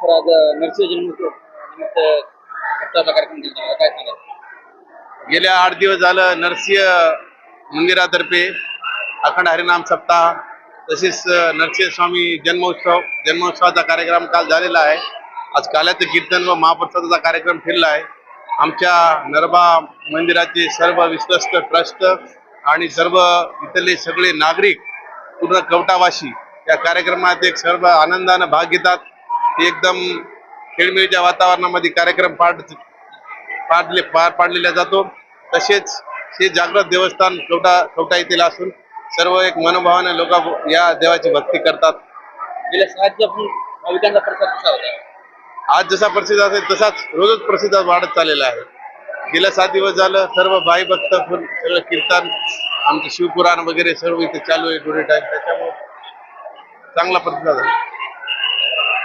तर आज नरसिंह जन्मोत्सव निमित्त कार्यक्रम केला काय सांगाल? गेल्या 8 दिवस झालं नरसिंह मंदिरातर्फे अखंड हरिनाम सप्ताह तसेच नरसिंह स्वामी जन्मोत्सवाचा कार्यक्रम काल झालेला आहे. आज काल्याचं कीर्तन व महाप्रसादाचा कार्यक्रम ठरला आहे. आमच्या नरबा मंदिराचे सर्व विश्वस्त ट्रस्ट आणि सर्व इथले सगळे नागरिक पूर्ण कवटावासी या कार्यक्रमात एक सर्व आनंदाने भाग घेतात. एकदम खेळमेळीच्या वातावरणामध्ये कार्यक्रम पार पाडलेला जातो. तसेच हे जागृत देवस्थान कवटा येथील असून सर्व एक मनोभावाने लोक या देवाची भक्ती करतात. गेल्या 6 दिवसापासून भाविकांचा प्रसाद कसा होता? आज जसा प्रसिद्ध असेल तसाच रोजच प्रसिद्ध वाढत चाललेला आहे. गेल्या 7 दिवस झालं सर्व भाई भक्त सगळं कीर्तन आमचं शिवपुराण वगैरे सर्व इथे चालू आहे टुडे टाइम. त्याच्यामुळे चांगला प्रतिसाद आहे.